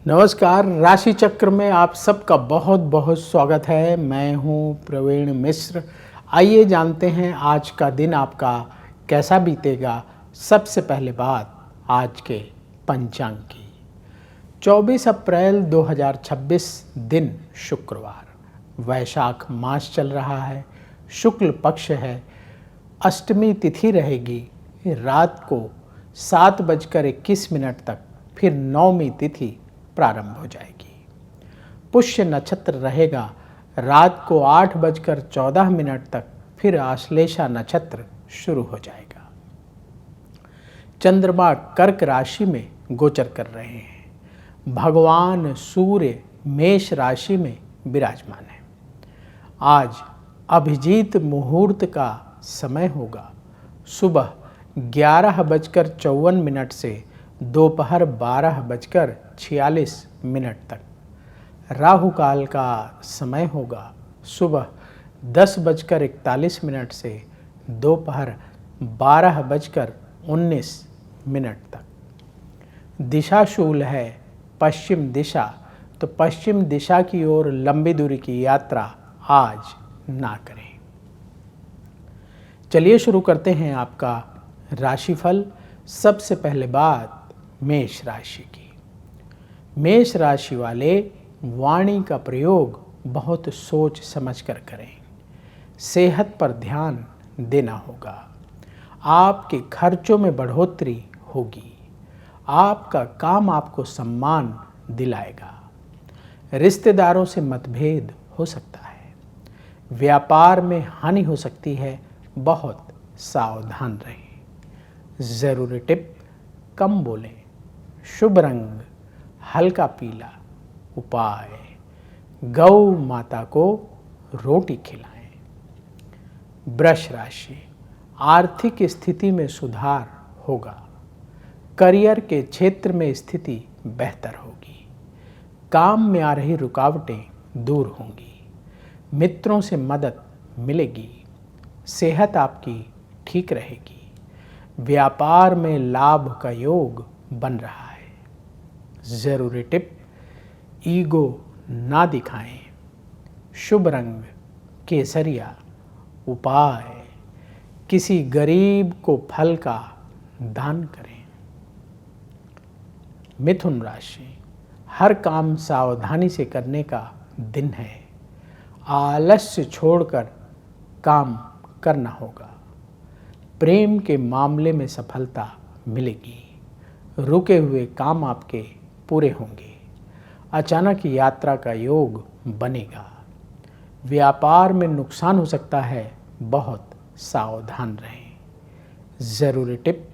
नमस्कार, राशि चक्र में आप सबका बहुत बहुत स्वागत है। मैं हूं प्रवीण मिश्र। आइए जानते हैं आज का दिन आपका कैसा बीतेगा। सबसे पहले बात आज के पंचांग की। 24 अप्रैल 2026 दिन शुक्रवार, वैशाख मास चल रहा है, शुक्ल पक्ष है, अष्टमी तिथि रहेगी रात को 7:21 तक, फिर नवमी तिथि प्रारंभ हो जाएगी। पुष्य नक्षत्र रहेगा रात को 8:14 तक, फिर आश्लेषा नक्षत्र शुरू हो जाएगा। चंद्रमा कर्क राशि में गोचर कर रहे हैं। भगवान सूर्य मेष राशि में विराजमान है। आज अभिजीत मुहूर्त का समय होगा। सुबह 11:54 से दोपहर 12:46 तक। राहु काल का समय होगा सुबह 10:41 से दोपहर 12:19 तक। दिशा शूल है पश्चिम दिशा, तो पश्चिम दिशा की ओर लंबी दूरी की यात्रा आज ना करें। चलिए शुरू करते हैं आपका राशिफल। सबसे पहले बात मेष राशि की। मेष राशि वाले वाणी का प्रयोग बहुत सोच समझकर करें। सेहत पर ध्यान देना होगा। आपके खर्चों में बढ़ोतरी होगी। आपका काम आपको सम्मान दिलाएगा। रिश्तेदारों से मतभेद हो सकता है। व्यापार में हानि हो सकती है, बहुत सावधान रहें। ज़रूरी टिप, कम बोलें। शुभ रंग हल्का पीला। उपाय, गौ माता को रोटी खिलाएं। वृष राशि, आर्थिक स्थिति में सुधार होगा। करियर के क्षेत्र में स्थिति बेहतर होगी। काम में आ रही रुकावटें दूर होंगी। मित्रों से मदद मिलेगी। सेहत आपकी ठीक रहेगी। व्यापार में लाभ का योग बन रहा है। ज़रूरी टिप, ईगो ना दिखाएं। शुभ रंग केसरिया। उपाय, किसी गरीब को फल का दान करें। मिथुन राशि, हर काम सावधानी से करने का दिन है। आलस्य छोड़कर काम करना होगा। प्रेम के मामले में सफलता मिलेगी। रुके हुए काम आपके पूरे होंगे। अचानक यात्रा का योग बनेगा। व्यापार में नुकसान हो सकता है, बहुत सावधान रहें। ज़रूरी टिप,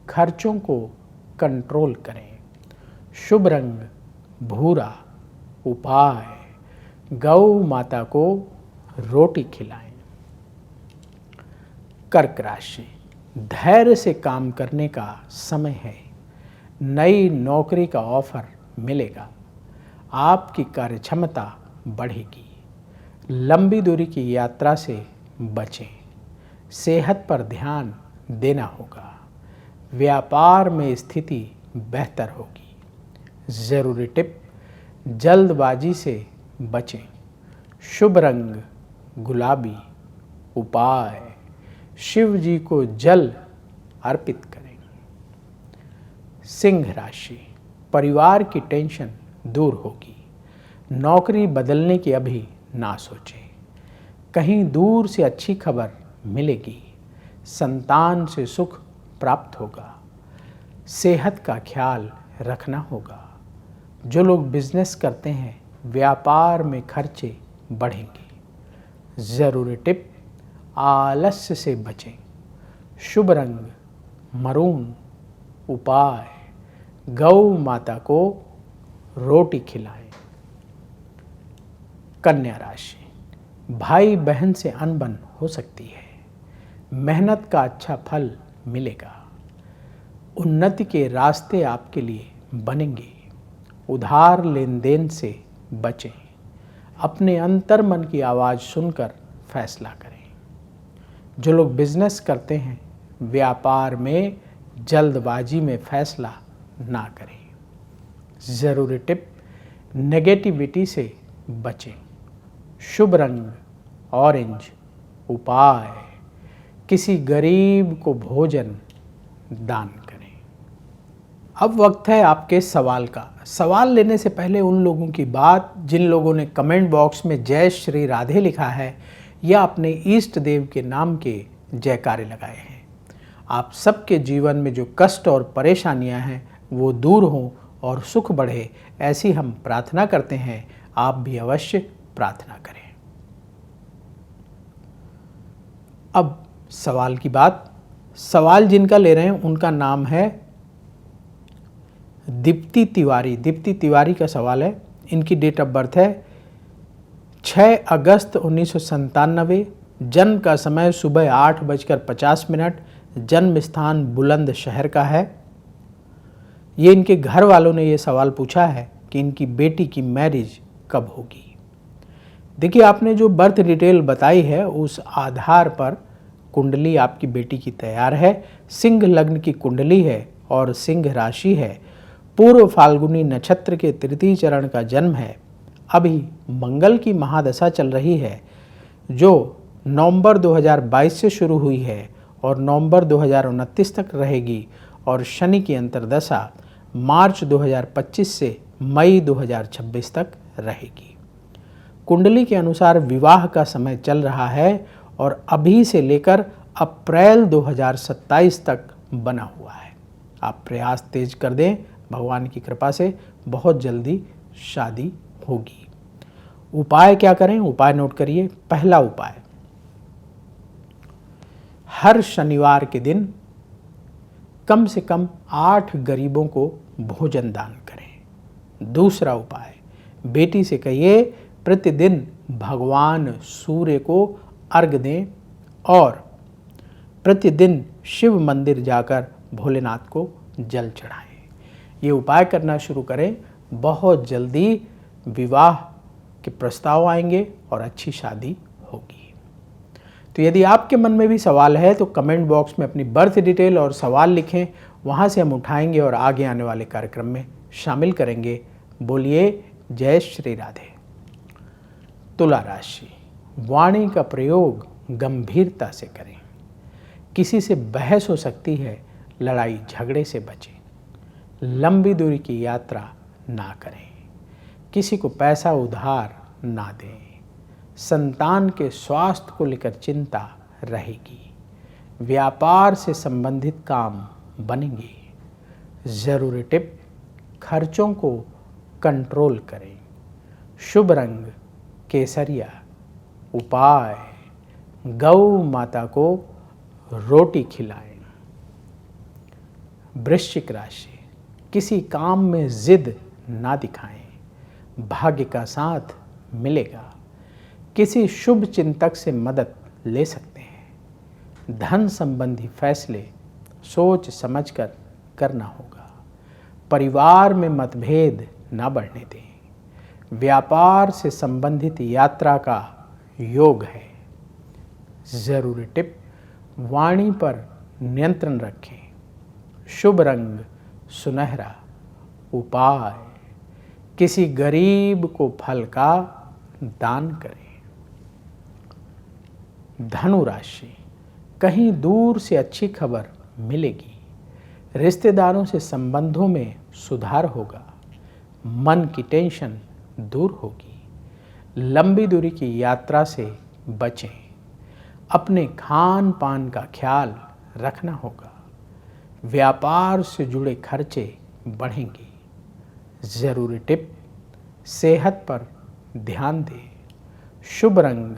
खर्चों को कंट्रोल करें। शुभ रंग भूरा। उपाय, गौ माता को रोटी खिलाएं। कर्क राशि, धैर्य से काम करने का समय है। नई नौकरी का ऑफर मिलेगा। आपकी कार्यक्षमता बढ़ेगी। लंबी दूरी की यात्रा से बचें। सेहत पर ध्यान देना होगा। व्यापार में स्थिति बेहतर होगी। ज़रूरी टिप, जल्दबाजी से बचें। शुभ रंग गुलाबी। उपाय, शिव जी को जल अर्पित करें। सिंह राशि, परिवार की टेंशन दूर होगी। नौकरी बदलने की अभी ना सोचें। कहीं दूर से अच्छी खबर मिलेगी। संतान से सुख प्राप्त होगा। सेहत का ख्याल रखना होगा। जो लोग बिजनेस करते हैं, व्यापार में खर्चे बढ़ेंगे। ज़रूरी टिप, आलस्य से बचें। शुभ रंग मरून। उपाय, गौ माता को रोटी खिलाएं। कन्या राशि, भाई बहन से अनबन हो सकती है। मेहनत का अच्छा फल मिलेगा। उन्नति के रास्ते आपके लिए बनेंगे। उधार लेन देन से बचें। अपने अंतर्मन की आवाज़ सुनकर फैसला करें। जो लोग बिजनेस करते हैं, व्यापार में जल्दबाजी में फैसला ना करें। ज़रूरी टिप, नेगेटिविटी से बचें। शुभ रंग ऑरेंज। उपाय किसी गरीब को भोजन दान करें। अब वक्त है आपके सवाल का। सवाल लेने से पहले उन लोगों की बात जिन लोगों ने कमेंट बॉक्स में जय श्री राधे लिखा है या अपने इष्ट देव के नाम के जयकारे लगाए हैं। आप सबके जीवन में जो कष्ट और परेशानियां हैं वो दूर हों और सुख बढ़े, ऐसी हम प्रार्थना करते हैं। आप भी अवश्य प्रार्थना करें। अब सवाल की बात। सवाल जिनका ले रहे हैं उनका नाम है दीप्ति तिवारी। दीप्ति तिवारी का सवाल है। इनकी डेट ऑफ बर्थ है 6 अगस्त 1997। जन्म का समय सुबह 8:50। जन्म स्थान बुलंदशहर का है। ये इनके घर वालों ने ये सवाल पूछा है कि इनकी बेटी की मैरिज कब होगी। देखिए, आपने जो बर्थ डिटेल बताई है उस आधार पर कुंडली आपकी बेटी की तैयार है। सिंह लग्न की कुंडली है और सिंह राशि है। पूर्व फाल्गुनी नक्षत्र के तृतीय चरण का जन्म है। अभी मंगल की महादशा चल रही है जो नवंबर 2022 से शुरू हुई है और नवंबर 2029 तक रहेगी, और शनि की अंतर्दशा मार्च 2025 से मई 2026 तक रहेगी। कुंडली के अनुसार विवाह का समय चल रहा है और अभी से लेकर अप्रैल 2027 तक बना हुआ है। आप प्रयास तेज कर दें, भगवान की कृपा से बहुत जल्दी शादी होगी। उपाय क्या करें? उपाय नोट करिए। पहला उपाय, हर शनिवार के दिन कम से कम 8 गरीबों को भोजन दान करें। दूसरा उपाय, बेटी से कहिए प्रतिदिन भगवान सूर्य को अर्घ्य दें और प्रतिदिन शिव मंदिर जाकर भोलेनाथ को जल चढ़ाएं। ये उपाय करना शुरू करें, बहुत जल्दी विवाह के प्रस्ताव आएंगे और अच्छी शादी होगी। तो यदि आपके मन में भी सवाल है तो कमेंट बॉक्स में अपनी बर्थ डिटेल और सवाल लिखें, वहाँ से हम उठाएंगे और आगे आने वाले कार्यक्रम में शामिल करेंगे। बोलिए जय श्री राधे। तुला राशि, वाणी का प्रयोग गंभीरता से करें। किसी से बहस हो सकती है, लड़ाई झगड़े से बचें। लंबी दूरी की यात्रा ना करें। किसी को पैसा उधार ना दें। संतान के स्वास्थ्य को लेकर चिंता रहेगी। व्यापार से संबंधित काम बनेंगे। ज़रूरी टिप, खर्चों को कंट्रोल करें। शुभ रंग केसरिया। उपाय, गौ माता को रोटी खिलाएं। वृश्चिक राशि, किसी काम में जिद ना दिखाएं। भाग्य का साथ मिलेगा। किसी शुभ चिंतक से मदद ले सकते हैं। धन संबंधी फैसले सोच समझकर करना होगा। परिवार में मतभेद ना बढ़ने दें। व्यापार से संबंधित यात्रा का योग है। जरूरी टिप, वाणी पर नियंत्रण रखें। शुभ रंग सुनहरा। उपाय, किसी गरीब को फल का दान करें। धनु राशि, कहीं दूर से अच्छी खबर मिलेगी। रिश्तेदारों से संबंधों में सुधार होगा। मन की टेंशन दूर होगी। लंबी दूरी की यात्रा से बचें। अपने खान पान का ख्याल रखना होगा। व्यापार से जुड़े खर्चे बढ़ेंगे। ज़रूरी टिप, सेहत पर ध्यान दें। शुभ रंग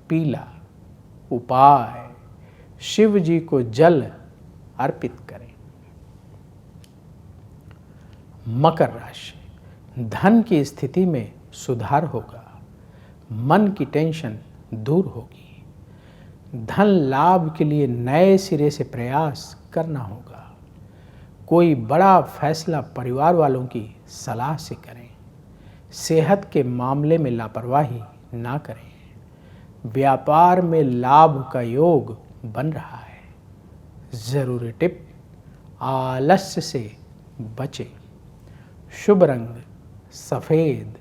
पीला। उपाय, शिव जी को जल अर्पित करें। मकर राशि, धन की स्थिति में सुधार होगा। मन की टेंशन दूर होगी। धन लाभ के लिए नए सिरे से प्रयास करना होगा। कोई बड़ा फैसला परिवार वालों की सलाह से करें। सेहत के मामले में लापरवाही ना करें। व्यापार में लाभ का योग बन रहा है। ज़रूरी टिप, आलस्य से बचें। शुभ रंग सफ़ेद।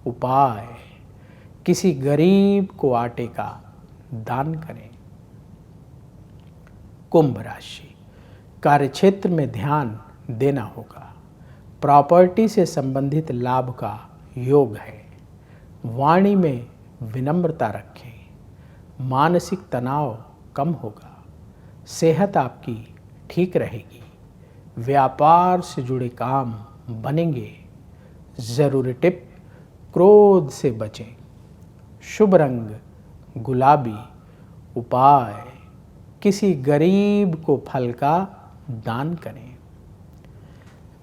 उपाय, किसी गरीब को आटे का दान करें। कुंभ राशि, कार्यक्षेत्र में ध्यान देना होगा। प्रॉपर्टी से संबंधित लाभ का योग है। वाणी में विनम्रता रखें। मानसिक तनाव कम होगा। सेहत आपकी ठीक रहेगी। व्यापार से जुड़े काम बनेंगे। ज़रूरी टिप, क्रोध से बचें। शुभ रंग गुलाबी। उपाय, किसी गरीब को फल का दान करें।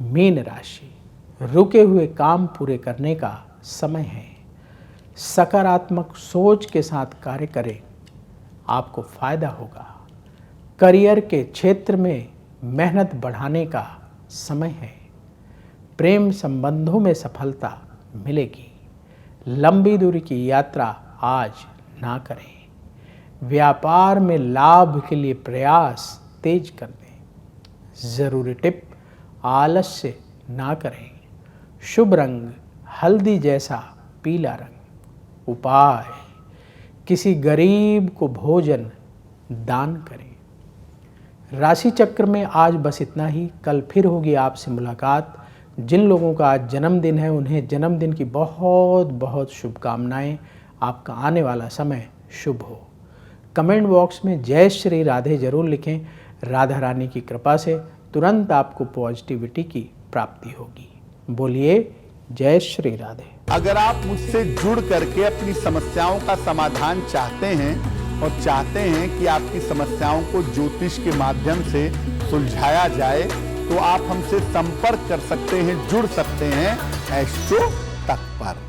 मीन राशि, रुके हुए काम पूरे करने का समय है। सकारात्मक सोच के साथ कार्य करें, आपको फायदा होगा। करियर के क्षेत्र में मेहनत बढ़ाने का समय है। प्रेम संबंधों में सफलता मिलेगी। लंबी दूरी की यात्रा आज ना करें। व्यापार में लाभ के लिए प्रयास तेज कर दें। ज़रूरी टिप, आलस्य ना करें। शुभ रंग हल्दी जैसा पीला रंग। उपाय, किसी गरीब को भोजन दान करें। राशि चक्र में आज बस इतना ही। कल फिर होगी आपसे मुलाकात। जिन लोगों का आज जन्मदिन है उन्हें जन्मदिन की बहुत बहुत शुभकामनाएं। आपका आने वाला समय शुभ हो। कमेंट बॉक्स में जय श्री राधे जरूर लिखें। राधा रानी की कृपा से तुरंत आपको पॉजिटिविटी की प्राप्ति होगी। बोलिए जय श्री राधे। अगर आप मुझसे जुड़ करके अपनी समस्याओं का समाधान चाहते हैं और चाहते हैं कि आपकी समस्याओं को ज्योतिष के माध्यम से सुलझाया जाए, तो आप हमसे संपर्क कर सकते हैं, जुड़ सकते हैं एस्ट्रो तक पर।